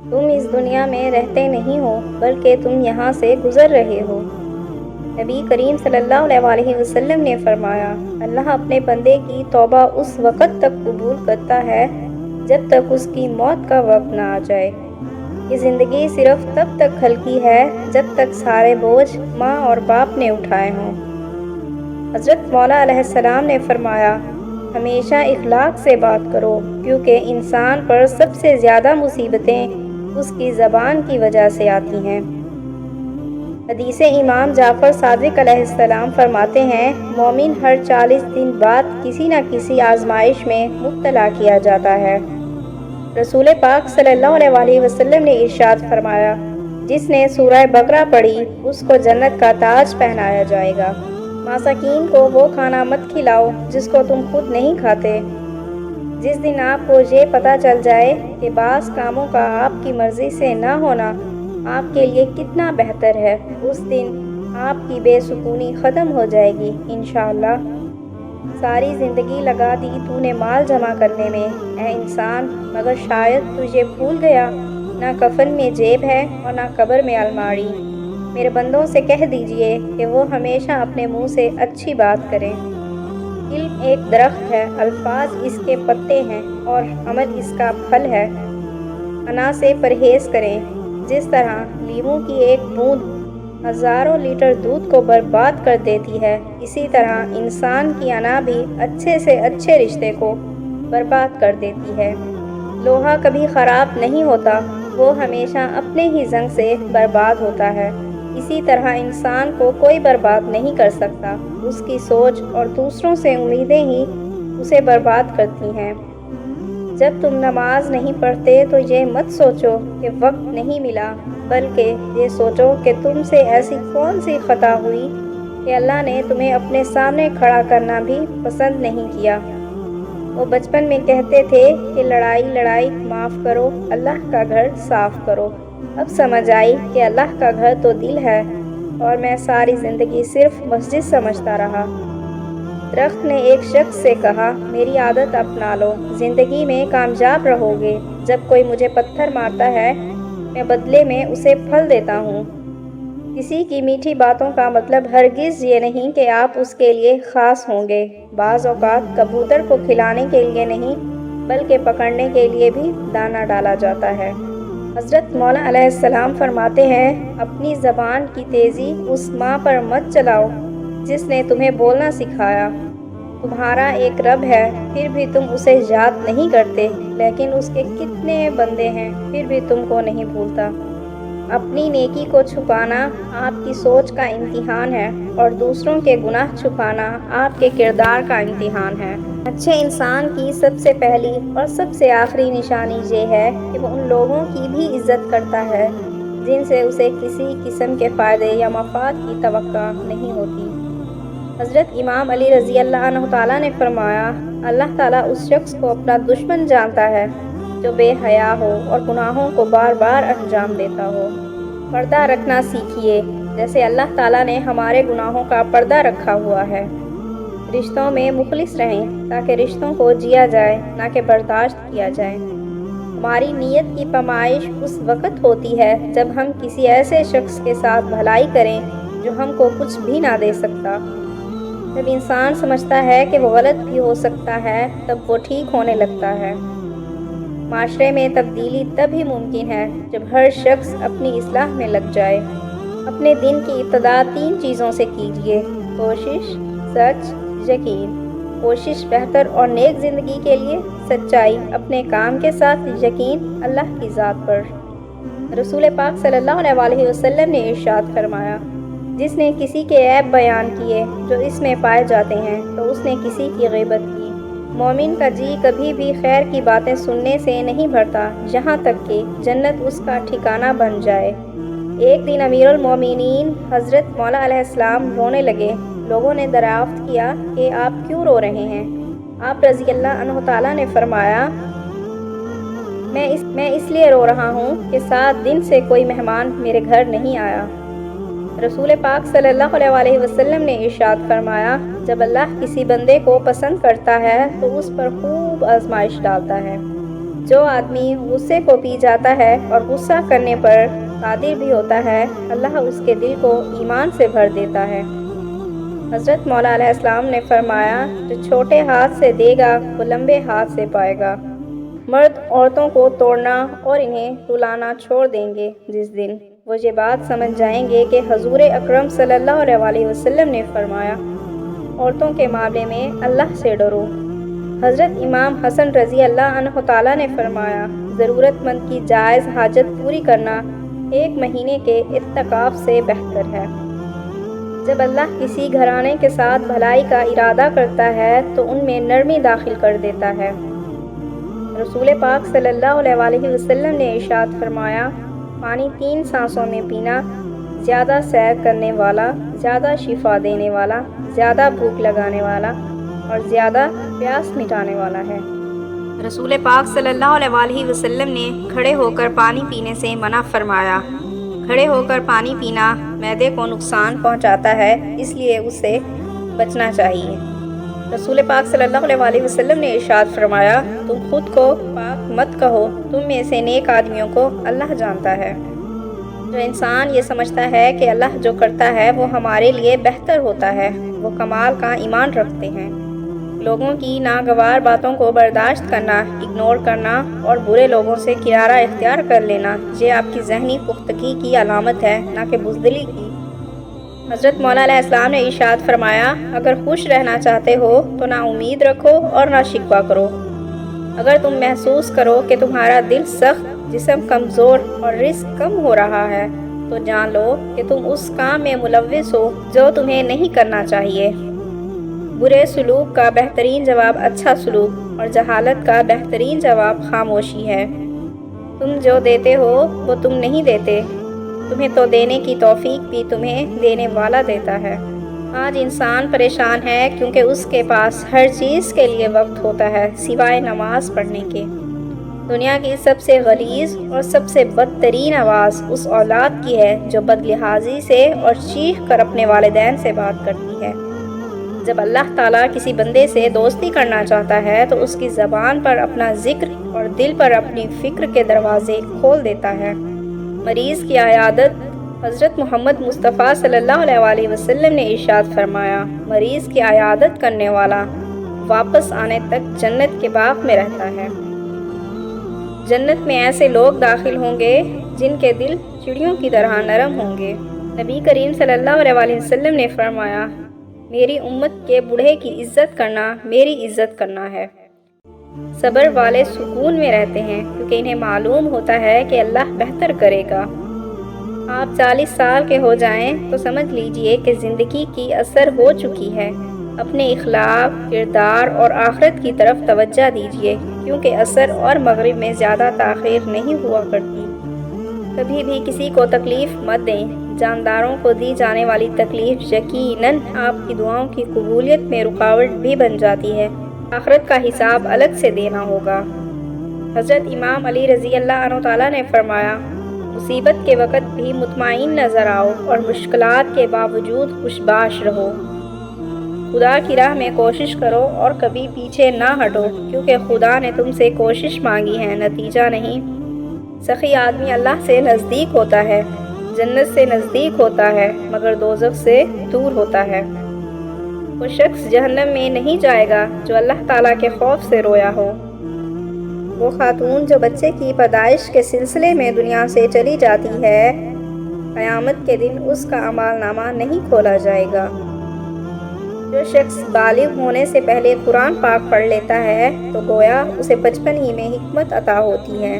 تم اس دنیا میں رہتے نہیں ہو بلکہ تم یہاں سے گزر رہے ہو۔ نبی کریم صلی اللہ علیہ وسلم نے فرمایا، اللہ اپنے بندے کی توبہ اس وقت تک قبول کرتا ہے جب تک اس کی موت کا وقت نہ آ جائے۔ یہ زندگی صرف تب تک ہلکی ہے جب تک سارے بوجھ ماں اور باپ نے اٹھائے ہوں۔ حضرت مولا علیہ السلام نے فرمایا، ہمیشہ اخلاق سے بات کرو، کیونکہ انسان پر سب سے زیادہ مصیبتیں اس کی زبان کی وجہ سے آتی ہیں۔ حدیث امام جعفر صادق علیہ السلام فرماتے ہیں، مومن ہر 40 دن بعد کسی نہ کسی آزمائش میں مبتلا کیا جاتا ہے۔ رسول پاک صلی اللہ علیہ وسلم نے ارشاد فرمایا، جس نے سورہ بقرہ پڑھی اس کو جنت کا تاج پہنایا جائے گا۔ مساکین کو وہ کھانا مت کھلاؤ جس کو تم خود نہیں کھاتے۔ جس دن آپ کو یہ پتہ چل جائے کہ بعض کاموں کا آپ کی مرضی سے نہ ہونا آپ کے لیے کتنا بہتر ہے، اس دن آپ کی بے سکونی ختم ہو جائے گی انشاءاللہ۔ ساری زندگی لگا دی تو نے مال جمع کرنے میں اے انسان، مگر شاید تجھے بھول گیا نہ کفن میں جیب ہے اور نہ قبر میں الماری۔ میرے بندوں سے کہہ دیجئے کہ وہ ہمیشہ اپنے منہ سے اچھی بات کریں۔ علم ایک درخت ہے، الفاظ اس کے پتے ہیں اور عمل اس کا پھل ہے۔ انا سے پرہیز کریں۔ جس طرح لیموں کی ایک بوند ہزاروں لیٹر دودھ کو برباد کر دیتی ہے، اسی طرح انسان کی انا بھی اچھے سے اچھے رشتے کو برباد کر دیتی ہے۔ لوہا کبھی خراب نہیں ہوتا، وہ ہمیشہ اپنے ہی زنگ سے برباد ہوتا ہے۔ اسی طرح انسان کو کوئی برباد نہیں کر سکتا، اس کی سوچ اور دوسروں سے امیدیں ہی اسے برباد کرتی ہیں۔ جب تم نماز نہیں پڑھتے تو یہ مت سوچو کہ وقت نہیں ملا، بلکہ یہ سوچو کہ تم سے ایسی کون سی خطا ہوئی کہ اللہ نے تمہیں اپنے سامنے کھڑا کرنا بھی پسند نہیں کیا۔ وہ بچپن میں کہتے تھے کہ لڑائی معاف کرو، اللہ کا گھر صاف کرو۔ اب سمجھ آئی کہ اللہ کا گھر تو دل ہے، اور میں ساری زندگی صرف مسجد سمجھتا رہا۔ درخت نے ایک شخص سے کہا، میری عادت اپنا لو، زندگی میں کامیاب رہو گے۔ جب کوئی مجھے پتھر مارتا ہے، میں بدلے میں اسے پھل دیتا ہوں۔ کسی کی میٹھی باتوں کا مطلب ہرگز یہ نہیں کہ آپ اس کے لیے خاص ہوں گے۔ بعض اوقات کبوتر کو کھلانے کے لیے نہیں بلکہ پکڑنے کے لیے بھی دانہ ڈالا جاتا ہے۔ حضرت مولا علیہ السلام فرماتے ہیں، اپنی زبان کی تیزی اس ماں پر مت چلاؤ جس نے تمہیں بولنا سکھایا۔ تمہارا ایک رب ہے، پھر بھی تم اسے یاد نہیں کرتے، لیکن اس کے کتنے بندے ہیں پھر بھی تم کو نہیں بھولتا۔ اپنی نیکی کو چھپانا آپ کی سوچ کا امتحان ہے، اور دوسروں کے گناہ چھپانا آپ کے کردار کا امتحان ہے۔ اچھے انسان کی سب سے پہلی اور سب سے آخری نشانی یہ ہے کہ وہ ان لوگوں کی بھی عزت کرتا ہے جن سے اسے کسی قسم کے فائدے یا مفاد کی توقع نہیں ہوتی۔ حضرت امام علی رضی اللہ عنہ تعالیٰ نے فرمایا، اللہ تعالیٰ اس شخص کو اپنا دشمن جانتا ہے جو بے حیا ہو اور گناہوں کو بار بار انجام دیتا ہو۔ پردہ رکھنا سیکھیے، جیسے اللہ تعالیٰ نے ہمارے گناہوں کا پردہ رکھا ہوا ہے۔ رشتوں میں مخلص رہیں تاکہ رشتوں کو جیا جائے نہ کہ برداشت کیا جائے۔ ہماری نیت کی پیمائش اس وقت ہوتی ہے جب ہم کسی ایسے شخص کے ساتھ بھلائی کریں جو ہم کو کچھ بھی نہ دے سکتا۔ جب انسان سمجھتا ہے کہ وہ غلط بھی ہو سکتا ہے، تب وہ ٹھیک ہونے لگتا ہے۔ معاشرے میں تبدیلی تب ہی ممکن ہے جب ہر شخص اپنی اصلاح میں لگ جائے۔ اپنے دن کی ابتدا 3 چیزوں سے کیجیے: کوشش، سچ، یقین۔ کوشش بہتر اور نیک زندگی کے لیے، سچائی اپنے کام کے ساتھ، یقین اللہ کی ذات پر۔ رسول پاک صلی اللہ علیہ وسلم نے ارشاد فرمایا، جس نے کسی کے عیب بیان کیے جو اس میں پائے جاتے ہیں تو اس نے کسی کی غیبت کی۔ مومن کا جی کبھی بھی خیر کی باتیں سننے سے نہیں بھرتا یہاں تک کہ جنت اس کا ٹھکانہ بن جائے۔ ایک دن امیر المومنین حضرت مولا علیہ السلام رونے لگے۔ لوگوں نے دریافت کیا کہ آپ کیوں رو رہے ہیں؟ آپ رضی اللہ عنہ تعالیٰ نے فرمایا، میں اس لیے رو رہا ہوں کہ 7 دن سے کوئی مہمان میرے گھر نہیں آیا۔ رسول پاک صلی اللہ علیہ وسلم نے ارشاد فرمایا، جب اللہ کسی بندے کو پسند کرتا ہے تو اس پر خوب آزمائش ڈالتا ہے۔ جو آدمی غصے کو پی جاتا ہے اور غصہ کرنے پر قادر بھی ہوتا ہے، اللہ اس کے دل کو ایمان سے بھر دیتا ہے۔ حضرت مولا علیہ السلام نے فرمایا، جو چھوٹے ہاتھ سے دے گا وہ لمبے ہاتھ سے پائے گا۔ مرد عورتوں کو توڑنا اور انہیں رلانا چھوڑ دیں گے جس دن وہ یہ بات سمجھ جائیں گے کہ حضور اکرم صلی اللہ علیہ وسلم نے فرمایا، عورتوں کے معاملے میں اللہ سے ڈرو۔ حضرت امام حسن رضی اللہ عنہ تعالیٰ نے فرمایا، ضرورت مند کی جائز حاجت پوری کرنا 1 مہینے کے اعتکاف سے بہتر ہے۔ جب اللہ کسی گھرانے کے ساتھ بھلائی کا ارادہ کرتا ہے تو ان میں نرمی داخل کر دیتا ہے۔ رسول پاک صلی اللہ علیہ وسلم نے ارشاد فرمایا، پانی 3 سانسوں میں پینا زیادہ سیر کرنے والا، زیادہ شفا دینے والا، زیادہ بھوک لگانے والا اور زیادہ پیاس مٹانے والا ہے۔ رسول پاک صلی اللہ علیہ وسلم نے کھڑے ہو کر پانی پینے سے منع فرمایا۔ کھڑے ہو کر پانی پینا معدے کو نقصان پہنچاتا ہے، اس لیے اس سے بچنا چاہیے۔ رسول پاک صلی اللہ علیہ وسلم نے ارشاد فرمایا، تم خود کو پاک مت کہو، تم میں سے نیک آدمیوں کو اللہ جانتا ہے۔ جو انسان یہ سمجھتا ہے کہ اللہ جو کرتا ہے وہ ہمارے لیے بہتر ہوتا ہے، وہ کمال کا ایمان رکھتے ہیں۔ لوگوں کی ناگوار باتوں کو برداشت کرنا، اگنور کرنا اور برے لوگوں سے کنارہ اختیار کر لینا، یہ آپ کی ذہنی پختگی کی علامت ہے، نہ کہ بزدلی کی۔ حضرت مولا علیہ السلام نے ارشاد فرمایا، اگر خوش رہنا چاہتے ہو تو نہ امید رکھو اور نہ شکوہ کرو۔ اگر تم محسوس کرو کہ تمہارا دل سخت، جسم کمزور اور رزق کم ہو رہا ہے تو جان لو کہ تم اس کام میں ملوث ہو جو تمہیں نہیں کرنا چاہیے۔ برے سلوک کا بہترین جواب اچھا سلوک اور جہالت کا بہترین جواب خاموشی ہے۔ تم جو دیتے ہو وہ تم نہیں دیتے، تمہیں تو دینے کی توفیق بھی تمہیں دینے والا دیتا ہے۔ آج انسان پریشان ہے کیونکہ اس کے پاس ہر چیز کے لیے وقت ہوتا ہے سوائے نماز پڑھنے کے۔ دنیا کی سب سے غلیظ اور سب سے بدترین آواز اس اولاد کی ہے جو بدلحاظی سے اور چیخ کر اپنے والدین سے بات کرتی ہے۔ جب اللہ تعالیٰ کسی بندے سے دوستی کرنا چاہتا ہے تو اس کی زبان پر اپنا ذکر اور دل پر اپنی فکر کے دروازے کھول دیتا ہے۔ مریض کی عیادت، حضرت محمد مصطفیٰ صلی اللہ علیہ وسلم نے ارشاد فرمایا، مریض کی عیادت کرنے والا واپس آنے تک جنت کے باغ میں رہتا ہے۔ جنت میں ایسے لوگ داخل ہوں گے جن کے دل چڑیوں کی طرح نرم ہوں گے۔ نبی کریم صلی اللہ علیہ وسلم نے فرمایا، میری امت کے بوڑھے کی عزت کرنا میری عزت کرنا ہے۔ صبر والے سکون میں رہتے ہیں کیونکہ انہیں معلوم ہوتا ہے کہ اللہ بہتر کرے گا۔ آپ 40 سال کے ہو جائیں تو سمجھ لیجئے کہ زندگی کی اثر ہو چکی ہے۔ اپنے اخلاق، کردار اور آخرت کی طرف توجہ دیجئے کیونکہ عصر اور مغرب میں زیادہ تاخیر نہیں ہوا کرتی۔ کبھی بھی کسی کو تکلیف مت دیں۔ جانداروں کو دی جانے والی تکلیف یقیناً آپ کی دعاؤں کی قبولیت میں رکاوٹ بھی بن جاتی ہے۔ آخرت کا حساب الگ سے دینا ہوگا۔ حضرت امام علی رضی اللہ عنہ تعالیٰ نے فرمایا، مصیبت کے وقت بھی مطمئن نظر آؤ اور مشکلات کے باوجود خوشباش رہو۔ خدا کی راہ میں کوشش کرو اور کبھی پیچھے نہ ہٹو کیونکہ خدا نے تم سے کوشش مانگی ہے، نتیجہ نہیں۔ سخی آدمی اللہ سے نزدیک ہوتا ہے، جنت سے نزدیک ہوتا ہے مگر دوزخ سے دور ہوتا ہے۔ وہ شخص جہنم میں نہیں جائے گا جو اللہ تعالیٰ کے خوف سے رویا ہو۔ وہ خاتون جو بچے کی پیدائش کے سلسلے میں دنیا سے چلی جاتی ہے، قیامت کے دن اس کا اعمال نامہ نہیں کھولا جائے گا۔ جو شخص بالغ ہونے سے پہلے قرآن پاک پڑھ لیتا ہے تو گویا اسے بچپن ہی میں حکمت عطا ہوتی ہے۔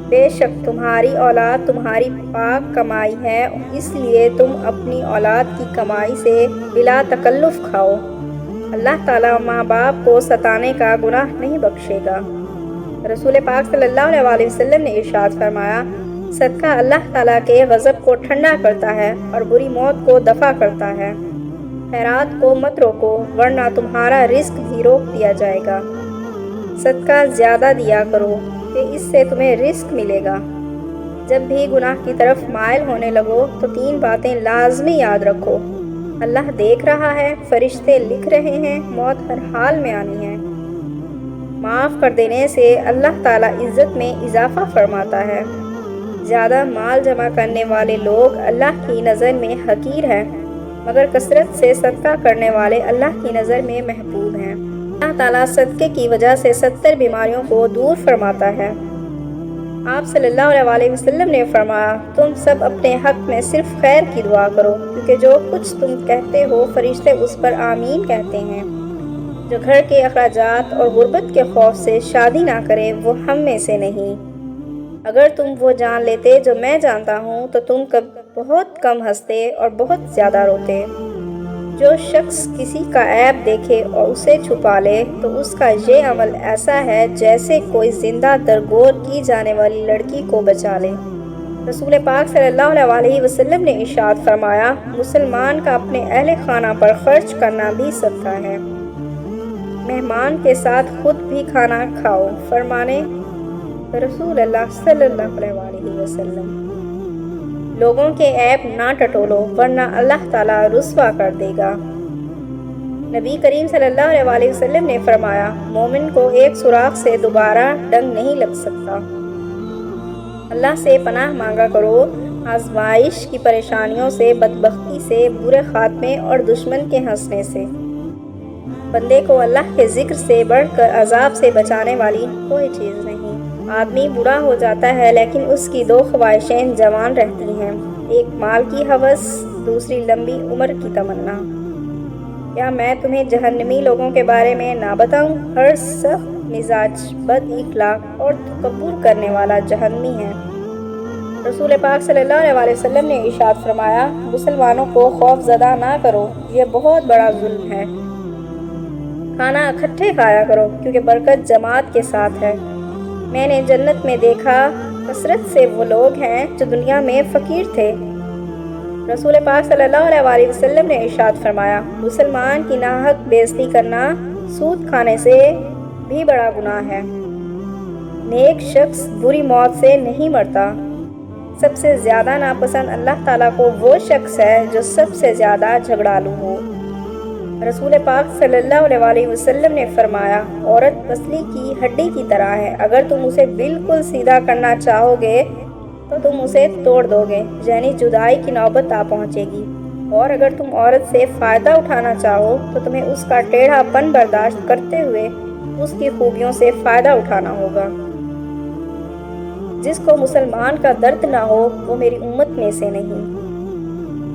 بے شک تمہاری اولاد تمہاری پاک کمائی ہے، اس لیے تم اپنی اولاد کی کمائی سے بلا تکلف کھاؤ۔ اللہ تعالیٰ ماں باپ کو ستانے کا گناہ نہیں بخشے گا۔ رسول پاک صلی اللہ علیہ وسلم نے ارشاد فرمایا، صدقہ اللہ تعالیٰ کے غضب کو ٹھنڈا کرتا ہے اور بری موت کو دفع کرتا ہے۔ خیرات کو مت روکو ورنہ تمہارا رزق بھی روک دیا جائے گا۔ صدقہ زیادہ دیا کرو کہ اس سے تمہیں رزق ملے گا۔ جب بھی گناہ کی طرف مائل ہونے لگو تو 3 باتیں لازمی یاد رکھو۔ اللہ دیکھ رہا ہے، فرشتے لکھ رہے ہیں، موت ہر حال میں آنی ہے۔ معاف کر دینے سے اللہ تعالیٰ عزت میں اضافہ فرماتا ہے۔ زیادہ مال جمع کرنے والے لوگ اللہ کی نظر میں حقیر ہیں، مگر کثرت سے صدقہ کرنے والے اللہ کی نظر میں محبوب ہیں۔ اللہ تعالیٰ صدقے کی وجہ سے 70 بیماریوں کو دور فرماتا ہے۔ آپ صلی اللہ علیہ وسلم نے فرمایا، تم سب اپنے حق میں صرف خیر کی دعا کرو، کیونکہ جو کچھ تم کہتے ہو فرشتے اس پر آمین کہتے ہیں۔ جو گھر کے اخراجات اور غربت کے خوف سے شادی نہ کرے وہ ہم میں سے نہیں۔ اگر تم وہ جان لیتے جو میں جانتا ہوں تو تم بہت کم ہنستے اور بہت زیادہ روتے۔ جو شخص کسی کا عیب دیکھے اور اسے چھپا لے تو اس کا یہ عمل ایسا ہے جیسے کوئی زندہ درگور کی جانے والی لڑکی کو بچا لے۔ رسول پاک صلی اللہ علیہ وسلم نے ارشاد فرمایا، مسلمان کا اپنے اہل خانہ پر خرچ کرنا بھی صدقہ ہے۔ مہمان کے ساتھ خود بھی کھانا کھاؤ، فرمانے رسول اللہ صلی اللہ علیہ وسلم۔ لوگوں کے عیب نہ ٹٹولو ورنہ اللہ تعالیٰ رسوا کر دے گا۔ نبی کریم صلی اللہ علیہ وسلم نے فرمایا، مومن کو ایک سوراخ سے دوبارہ ڈنگ نہیں لگ سکتا۔ اللہ سے پناہ مانگا کرو آزمائش کی پریشانیوں سے، بدبختی سے، برے خاتمے اور دشمن کے ہنسنے سے۔ بندے کو اللہ کے ذکر سے بڑھ کر عذاب سے بچانے والی کوئی چیز نہیں۔ آدمی بوڑھا ہو جاتا ہے لیکن اس کی 2 خواہشیں جوان رہتی ہیں، ایک مال کی ہوس، دوسری لمبی عمر کی تمنا۔ کیا میں تمہیں جہنمی لوگوں کے بارے میں نہ بتاؤں؟ ہر سخت مزاج، بد اخلاق اور تکبر کرنے والا جہنمی ہے۔ رسول پاک صلی اللہ علیہ وسلم نے ارشاد فرمایا، مسلمانوں کو خوف زدہ نہ کرو، یہ بہت بڑا ظلم ہے۔ کھانا اکٹھے کھایا کرو کیونکہ برکت جماعت کے ساتھ ہے۔ میں نے جنت میں دیکھا کثرت سے وہ لوگ ہیں جو دنیا میں فقیر تھے۔ رسول پاک صلی اللہ علیہ وسلم نے ارشاد فرمایا، مسلمان کی ناحق بے عزتی کرنا سود کھانے سے بھی بڑا گناہ ہے۔ نیک شخص بری موت سے نہیں مرتا۔ سب سے زیادہ ناپسند اللہ تعالیٰ کو وہ شخص ہے جو سب سے زیادہ جھگڑالو ہو۔ رسول پاک صلی اللہ علیہ وسلم نے فرمایا، عورت پسلی کی ہڈی کی طرح ہے، اگر تم اسے بالکل سیدھا کرنا چاہو گے تو تم اسے توڑ دو گے، یعنی جدائی کی نوبت آ پہنچے گی، اور اگر تم عورت سے فائدہ اٹھانا چاہو تو تمہیں اس کا ٹیڑھا پن برداشت کرتے ہوئے اس کی خوبیوں سے فائدہ اٹھانا ہوگا۔ جس کو مسلمان کا درد نہ ہو وہ میری امت میں سے نہیں۔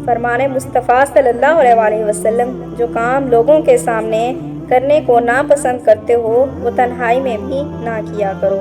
فرمانے مصطفیٰ صلی اللہ علیہ وسلم، جو کام لوگوں کے سامنے کرنے کو ناپسند کرتے ہو وہ تنہائی میں بھی نہ کیا کرو۔